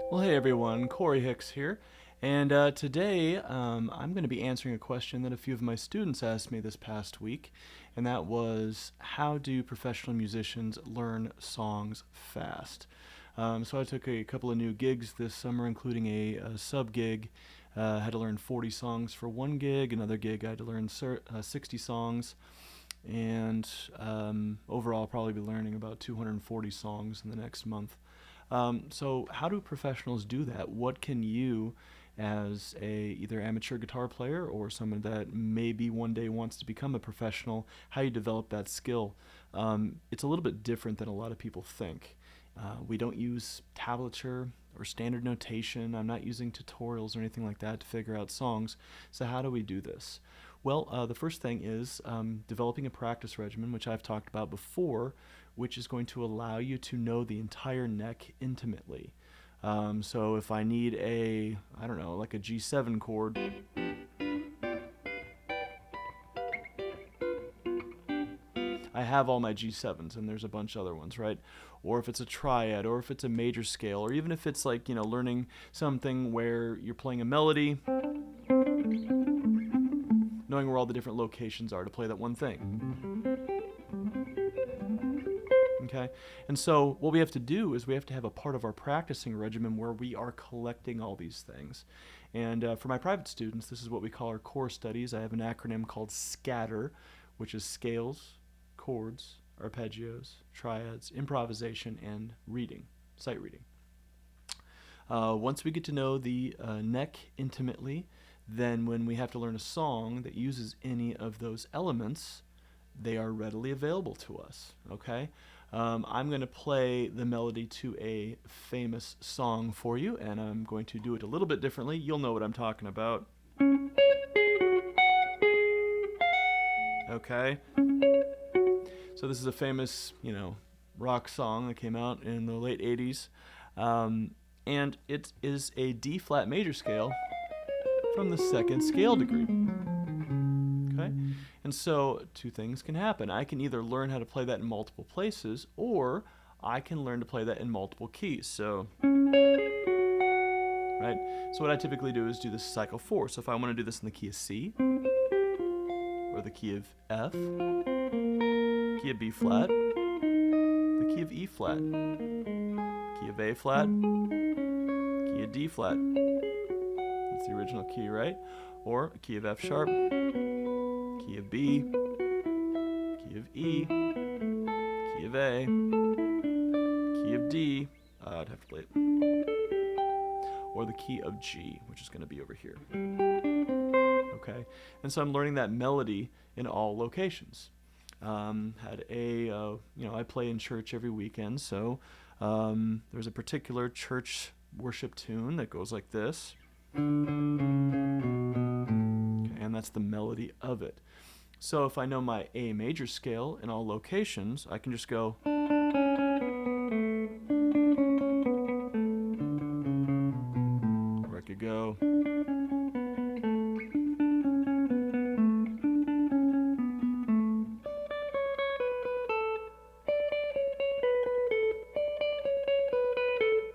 Well, hey everyone, Corey Hicks here, and today I'm going to be answering a question that a few of my students asked me this past week, and that was, how do professional musicians learn songs fast? So I took a couple of new gigs this summer, including a sub gig. I had to learn 40 songs for one gig. Another gig I had to learn 60 songs, and overall I'll probably be learning about 240 songs in the next month. So how do professionals do that? What can you, as a either amateur guitar player or someone that maybe one day wants to become a professional, how you develop that skill? It's a little bit different than a lot of people think. We don't use tablature or standard notation. I'm not using tutorials or anything like that to figure out songs. So how do we do this? Well, the first thing is developing a practice regimen, which I've talked about before, which is going to allow you to know the entire neck intimately. So if I need I don't know, like a G7 chord, I have all my G7s and there's a bunch of other ones, right? Or if it's a triad, or if it's a major scale, or even if it's like, learning something where you're playing a melody, knowing where all the different locations are to play that one thing. Okay, and so what we have to do is we have to have a part of our practicing regimen where we are collecting all these things. And for my private students, this is what we call our core studies. I have an acronym called SCATTER, which is scales, chords, arpeggios, triads, improvisation, and reading, sight reading. Once we get to know the neck intimately, then when we have to learn a song that uses any of those elements, they are readily available to us. Okay, I'm going to play the melody to a famous song for you, and I'm going to do it a little bit differently. You'll know what I'm talking about. Okay, so this is a famous, rock song that came out in the late 80s, and it is a D flat major scale from the second scale degree. Okay? And so two things can happen. I can either learn how to play that in multiple places, or I can learn to play that in multiple keys. So, right? So what I typically do is do this cycle 4. So if I want to do this in the key of C, or the key of F, key of B flat, the key of E flat, key of A flat, key of D flat. That's the original key, right? Or a key of F sharp, key of B, key of E, key of A, key of D, I'd have to play it, or the key of G, which is going to be over here. Okay, and so I'm learning that melody in all locations. I play in church every weekend, so there's a particular church worship tune that goes like this. Okay, and that's the melody of it. So if I know my A major scale in all locations, I can just go, or I could go,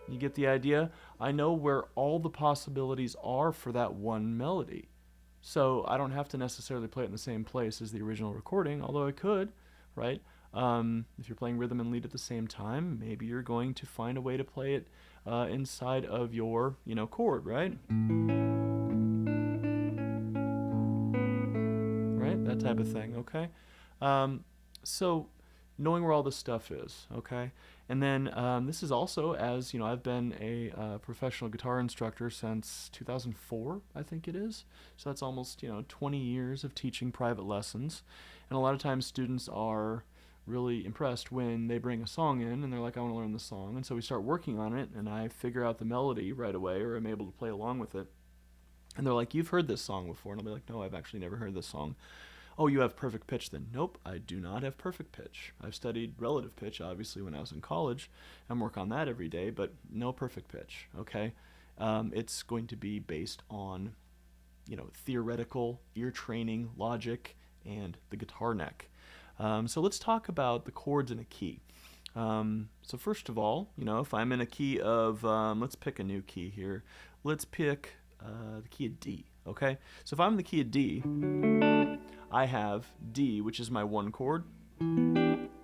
you get the idea? I know where all the possibilities are for that one melody. So I don't have to necessarily play it in the same place as the original recording, although I could, right? If you're playing rhythm and lead at the same time, maybe you're going to find a way to play it inside of your, chord, right? Right? That type of thing, okay? So knowing where all this stuff is, okay? And then this is also, as I've been a professional guitar instructor since 2004, I think it is. So that's almost 20 years of teaching private lessons, and a lot of times students are really impressed when they bring a song in and they're like, I want to learn the song, and so we start working on it, and I figure out the melody right away, or I'm able to play along with it. And they're like, you've heard this song before, and I'll be like, no, I've actually never heard this song. Oh, you have perfect pitch then? Nope, I do not have perfect pitch. I've studied relative pitch, obviously, when I was in college, and work on that every day, but no perfect pitch, okay? It's going to be based on, theoretical ear training, logic, and the guitar neck. So let's talk about the chords in a key. So first of all, if I'm in a key of, let's pick a new key here. Let's pick the key of D, okay? So if I'm in the key of D, I have D, which is my 1 chord,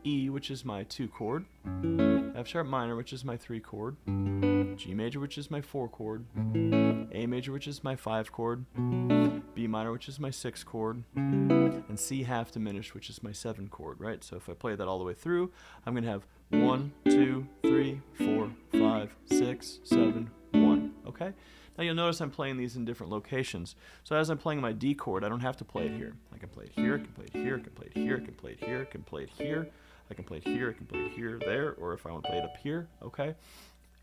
E, which is my 2 chord, F sharp minor, which is my 3 chord, G major, which is my 4 chord, A major, which is my 5 chord, B minor, which is my 6 chord, and C half diminished, which is my 7 chord, right? So if I play that all the way through, I'm going to have 1, 2, 3, 4, 5, 6, 7, 1, okay? Now you'll notice I'm playing these in different locations. So as I'm playing my D chord, I don't have to play it here. I can play it here, I can play it here, I can play it here, I can play it here, I can play it here, I can play it here, I can play it here, there, or if I want to play it up here, okay?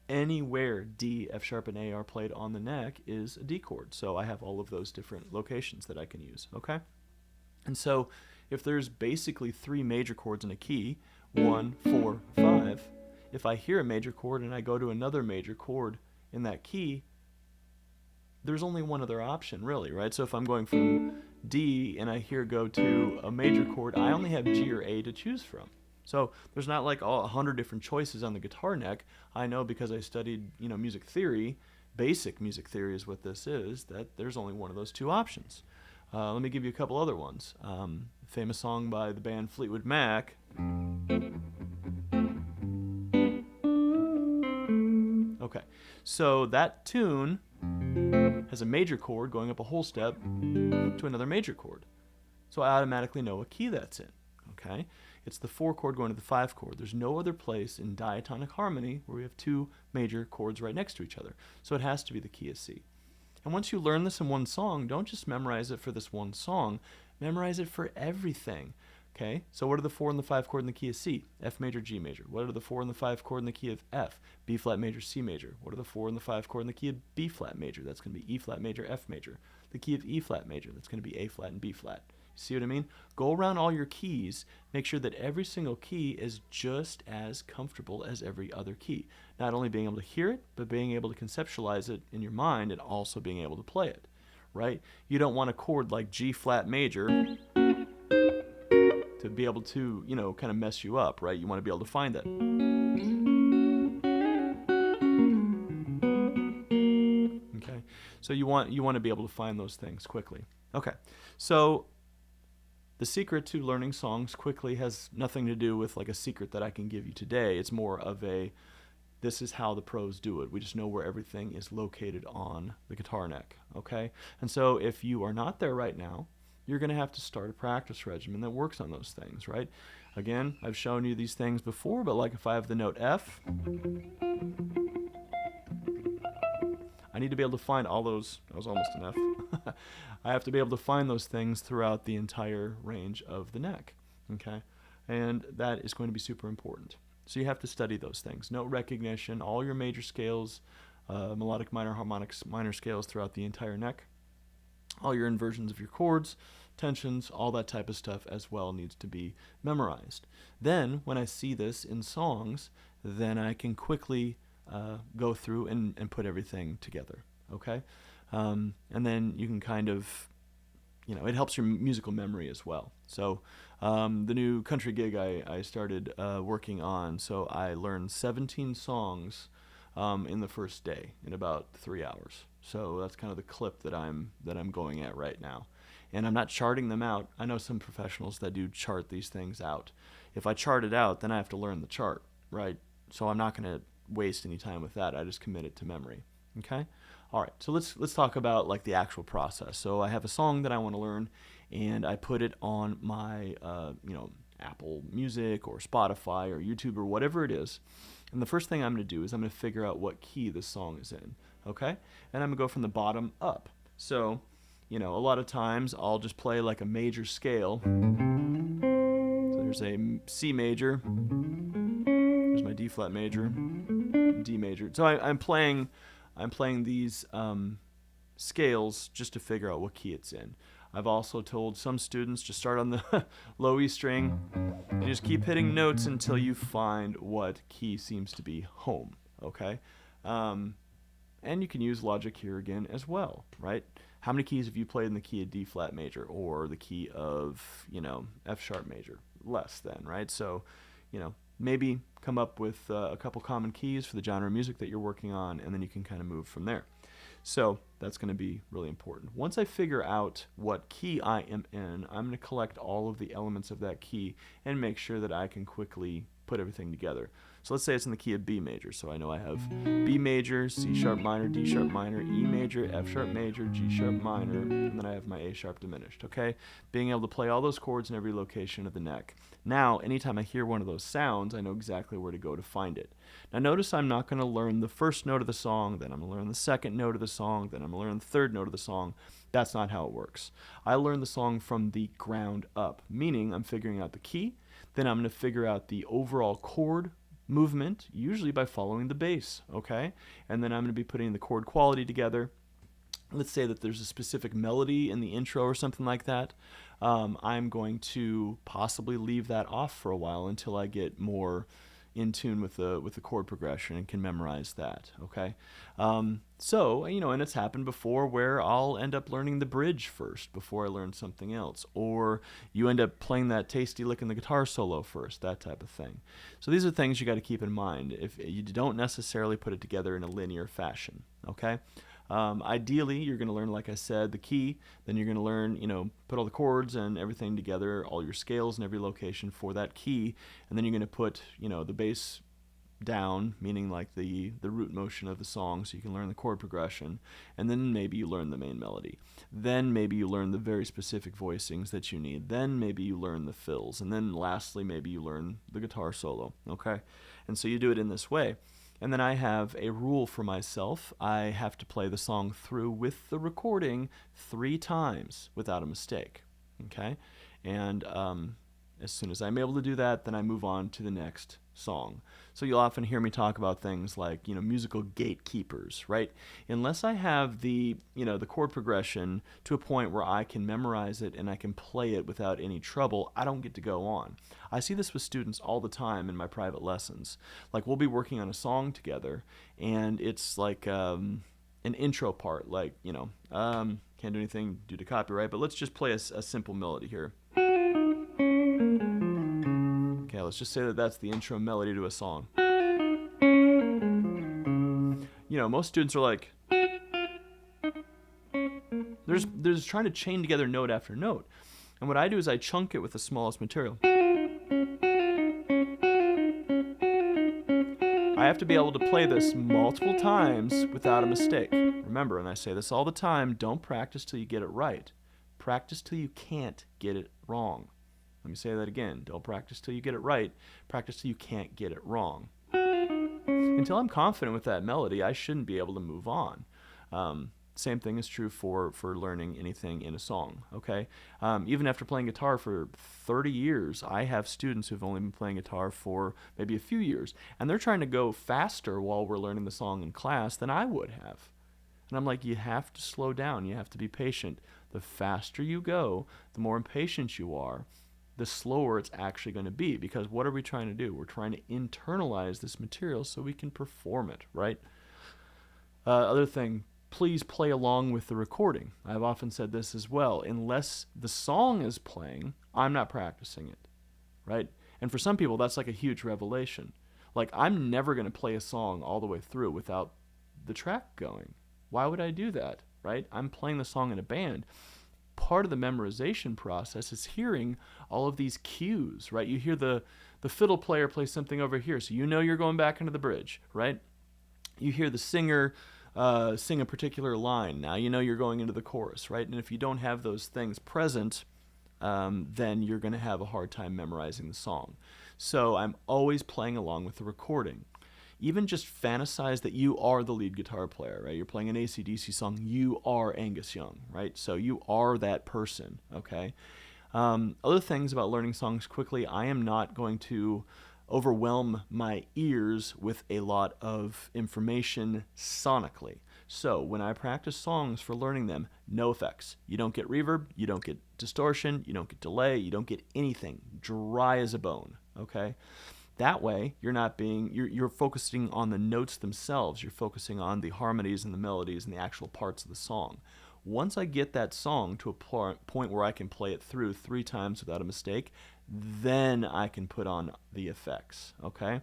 Anywhere D, F sharp, and A are played on the neck is a D chord. So I have all of those different locations that I can use, okay? And so if there's basically 3 major chords in a key, 1, 4, 5, if I hear a major chord and I go to another major chord in that key, there's only one other option, really, right? So if I'm going from D and I hear go to a major chord, I only have G or A to choose from. So there's not like 100 different choices on the guitar neck. I know because I studied, music theory, basic music theory is what this is, that there's only one of those 2 options. Let me give you a couple other ones. Famous song by the band Fleetwood Mac. Okay, so that tune has a major chord going up a whole step to another major chord. So I automatically know what key that's in, okay? It's the 4 chord going to the 5 chord. There's no other place in diatonic harmony where we have 2 major chords right next to each other. So it has to be the key of C. And once you learn this in one song, don't just memorize it for this one song, memorize it for everything. Okay, so what are the 4 and the 5 chord in the key of C? F major, G major. What are the 4 and the 5 chord in the key of F? B flat major, C major. What are the 4 and the 5 chord in the key of B flat major? That's going to be E flat major, F major. The key of E flat major, that's going to be A flat and B flat. You see what I mean? Go around all your keys, make sure that every single key is just as comfortable as every other key. Not only being able to hear it, but being able to conceptualize it in your mind and also being able to play it, right? You don't want a chord like G flat major to be able to, kind of mess you up, right? You want to be able to find that. Okay, so you want to be able to find those things quickly. Okay, so the secret to learning songs quickly has nothing to do with like a secret that I can give you today. It's more of this is how the pros do it. We just know where everything is located on the guitar neck, okay? And so if you are not there right now, you're going to have to start a practice regimen that works on those things, right? Again, I've shown you these things before, but like if I have the note F, I need to be able to find all those. That was almost an F. I have to be able to find those things throughout the entire range of the neck, okay? And that is going to be super important. So you have to study those things. Note recognition, all your major scales, melodic, minor, harmonics, minor scales throughout the entire neck. All your inversions of your chords, tensions, all that type of stuff as well needs to be memorized. Then, when I see this in songs, then I can quickly go through and put everything together, okay? And then you can kind of, it helps your musical memory as well. So the new country gig I started working on, so I learned 17 songs in the first day in about 3 hours. So that's kind of the clip that I'm going at right now. And I'm not charting them out. I know some professionals that do chart these things out. If I chart it out, then I have to learn the chart, right? So I'm not going to waste any time with that. I just commit it to memory. Okay? All right. So let's talk about like the actual process. So I have a song that I want to learn, and I put it on my Apple Music or Spotify or YouTube or whatever it is. And the first thing I'm going to do is I'm going to figure out what key this song is in, okay? And I'm going to go from the bottom up. So, a lot of times I'll just play like a major scale. So there's a C major, there's my D flat major, D major. So I'm playing these scales just to figure out what key it's in. I've also told some students to start on the low E string and just keep hitting notes until you find what key seems to be home, okay? And you can use logic here again as well, right? How many keys have you played in the key of D flat major or the key of, F sharp major? Less than, right? So, maybe come up with a couple common keys for the genre of music that you're working on, and then you can kind of move from there. So that's going to be really important. Once I figure out what key I am in, I'm going to collect all of the elements of that key and make sure that I can quickly put everything together. So let's say it's in the key of B major. So I know I have B major, C sharp minor, D sharp minor, E major, F sharp major, G sharp minor, and then I have my A sharp diminished, okay? Being able to play all those chords in every location of the neck. Now, anytime I hear one of those sounds, I know exactly where to go to find it. Now notice I'm not going to learn the first note of the song, then I'm going to learn the second note of the song, then I'm going to learn the third note of the song. That's not how it works. I learn the song from the ground up, meaning I'm figuring out the key, then I'm going to figure out the overall chord movement, usually by following the bass, okay? And then I'm going to be putting the chord quality together. Let's say that there's a specific melody in the intro or something like that. I'm going to possibly leave that off for a while until I get more in tune with the chord progression and can memorize that, okay? So, you know, and it's happened before where I'll end up learning the bridge first before I learn something else, or you end up playing that tasty lick in the guitar solo first, that type of thing. So these are things you got to keep in mind if you don't necessarily put it together in a linear fashion, okay? Ideally, you're going to learn, like I said, the key. Then you're going to learn, you know, put all the chords and everything together, all your scales in every location for that key. And then you're going to put, you know, the bass down, meaning like the root motion of the song, so you can learn the chord progression. And then maybe you learn the main melody. Then maybe you learn the very specific voicings that you need. Then maybe you learn the fills. And then lastly, maybe you learn the guitar solo, okay? And so you do it in this way. And then I have a rule for myself. I have to play the song through with the recording 3 times without a mistake, okay? And as soon as I'm able to do that, then I move on to the next song. So you'll often hear me talk about things like, you know, musical gatekeepers, right? Unless I have the, you know, the chord progression to a point where I can memorize it and I can play it without any trouble, I don't get to go on. I see this with students all the time in my private lessons. Like, we'll be working on a song together, and it's like an intro part, like, you know, can't do anything due to copyright, but let's just play a simple melody here. Okay, let's just say that that's the intro melody to a song. You know, most students are like, they're just trying to chain together note after note. And what I do is I chunk it with the smallest material. I have to be able to play this multiple times without a mistake. Remember, and I say this all the time, don't practice till you get it right. Practice till you can't get it wrong. Let me say that again. Don't practice till you get it right. Practice till you can't get it wrong. Until I'm confident with that melody, I shouldn't be able to move on. Same thing is true for learning anything in a song, okay? Even after playing guitar for 30 years, I have students who've only been playing guitar for maybe a few years, and they're trying to go faster while we're learning the song in class than I would have. And I'm like, you have to slow down. You have to be patient. The faster you go, the more impatient you are, the slower it's actually going to be. Because what are we trying to do? We're trying to internalize this material so we can perform it, right? Other thing, please play along with the recording. I've often said this as well. Unless the song is playing, I'm not practicing it, right? And for some people, that's like a huge revelation. Like, I'm never going to play a song all the way through without the track going. Why would I do that, right? I'm playing the song in a band. Part of the memorization process is hearing all of these cues, right? You hear the fiddle player play something over here, so you know you're going back into the bridge, right? You hear the singer sing a particular line. Now you know you're going into the chorus, right? And if you don't have those things present, then you're going to have a hard time memorizing the song. So I'm always playing along with the recording. Even just fantasize that you are the lead guitar player, right? You're playing an AC/DC song. You are Angus Young, right? So you are that person, okay? Other things about learning songs quickly, I am not going to overwhelm my ears with a lot of information sonically. So when I practice songs for learning them, no effects. You don't get reverb, you don't get distortion, you don't get delay, you don't get anything. Dry as a bone, okay? That way, you're focusing on the notes themselves. You're focusing on the harmonies and the melodies and the actual parts of the song. Once I get that song to a point where I can play it through 3 times without a mistake, then I can put on the effects, okay?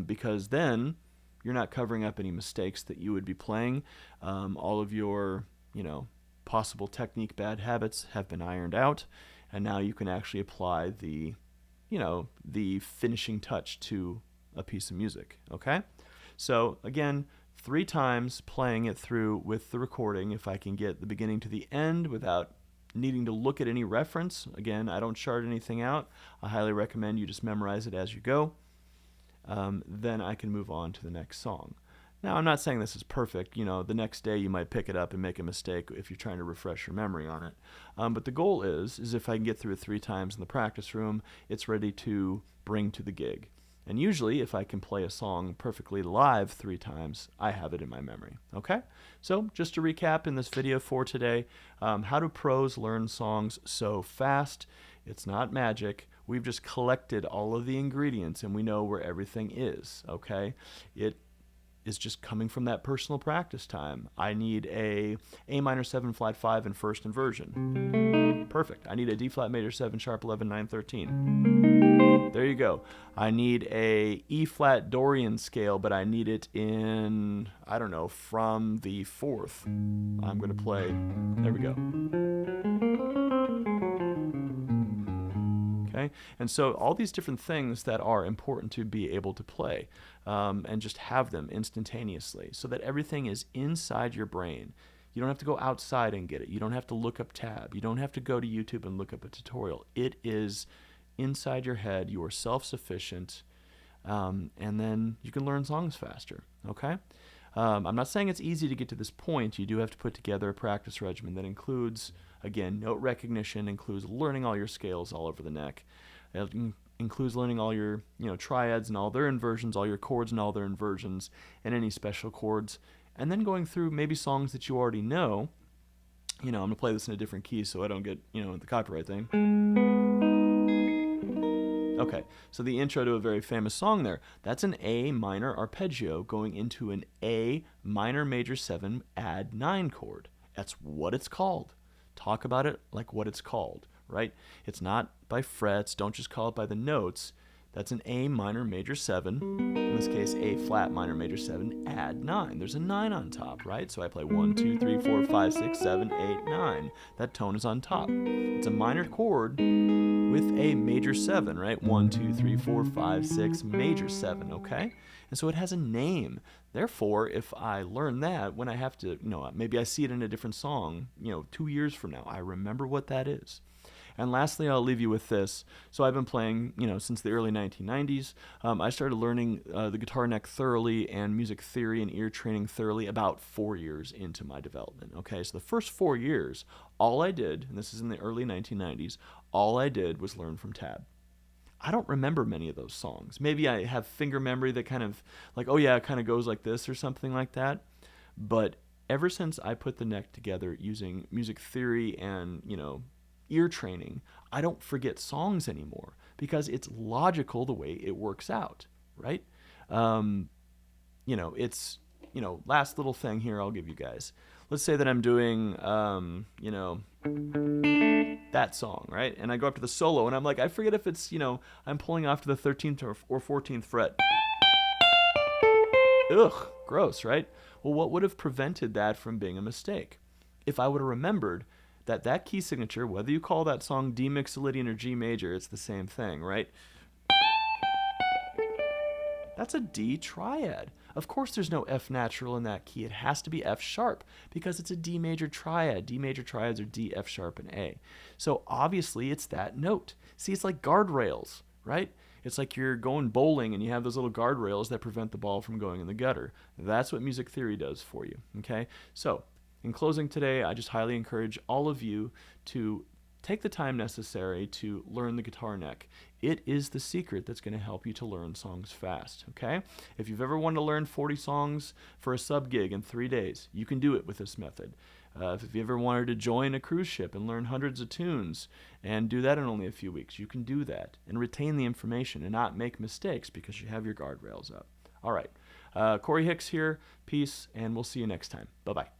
Because then you're not covering up any mistakes that you would be playing. All of your, possible technique bad habits have been ironed out, and now you can actually apply the finishing touch to a piece of music, okay? So again, 3 times playing it through with the recording, if I can get the beginning to the end without needing to look at any reference. Again, I don't chart anything out. I highly recommend you just memorize it as you go. Then I can move on to the next song. Now, I'm not saying this is perfect. The next day you might pick it up and make a mistake if you're trying to refresh your memory on it. But the goal is if I can get through it 3 times in the practice room, it's ready to bring to the gig. And usually, if I can play a song perfectly live 3 times, I have it in my memory. Okay? So, just to recap in this video for today, how do pros learn songs so fast? It's not magic. We've just collected all of the ingredients and we know where everything is. Okay? It is just coming from that personal practice time. I need a minor 7 flat 5 in first inversion. Perfect. I need a D flat major 7 sharp 11 9 13. There you go. I need a E flat Dorian scale, but I need it in, I don't know, from the 4th. I'm going to play, there we go. Okay? And so all these different things that are important to be able to play, and just have them instantaneously so that everything is inside your brain. You don't have to go outside and get it. You don't have to look up tab. You don't have to go to YouTube and look up a tutorial. It is inside your head. You are self-sufficient, and then you can learn songs faster. Okay? I'm not saying it's easy to get to this point. You do have to put together a practice regimen that includes, again, note recognition, includes learning all your scales all over the neck. It includes learning all your triads and all their inversions, all your chords and all their inversions, and any special chords. And then going through maybe songs that you already know. I'm going to play this in a different key so I don't get, the copyright thing. Okay, so the intro to a very famous song there, that's an A minor arpeggio going into an A minor major 7 add 9 chord. That's what it's called. Talk about it like what it's called, right? It's not by frets. Don't just call it by the notes. That's an A minor major 7. In this case, A flat minor major 7, add 9. There's a 9 on top, right? So I play 1, 2, 3, 4, 5, 6, 7, 8, 9. That tone is on top. It's a minor chord with a major 7, right? 1, 2, 3, 4, 5, 6, major 7, okay? And so it has a name. Therefore, if I learn that, when I have to, maybe I see it in a different song, 2 years from now, I remember what that is. And lastly, I'll leave you with this. So I've been playing, since the early 1990s. I started learning the guitar neck thoroughly and music theory and ear training thoroughly about 4 years into my development. Okay, so the first 4 years, all I did, and this is in the early 1990s, all I did was learn from tab. I don't remember many of those songs. Maybe I have finger memory that kind of like, oh yeah, it kind of goes like this or something like that. But ever since I put the neck together using music theory and, ear training, I don't forget songs anymore because it's logical the way it works out, right? It's, last little thing here I'll give you guys. Let's say that I'm doing, that song, right? And I go up to the solo and I'm like, I forget if it's, I'm pulling off to the 13th or 14th fret. Ugh, gross, right? Well, what would have prevented that from being a mistake? If I would have remembered that key signature, whether you call that song D mixolydian or G major, it's the same thing, right? That's a D triad. Of course there's no F natural in that key. It has to be F sharp because it's a D major triad. D major triads are D, F sharp, and A. So obviously it's that note. See, it's like guardrails, right? It's like you're going bowling and you have those little guardrails that prevent the ball from going in the gutter. That's what music theory does for you, okay? So in closing today, I just highly encourage all of you to take the time necessary to learn the guitar neck. It is the secret that's going to help you to learn songs fast, okay? If you've ever wanted to learn 40 songs for a sub gig in 3 days, you can do it with this method. If you ever wanted to join a cruise ship and learn hundreds of tunes and do that in only a few weeks, you can do that and retain the information and not make mistakes because you have your guardrails up. All right, Corey Hicks here. Peace, and we'll see you next time. Bye-bye.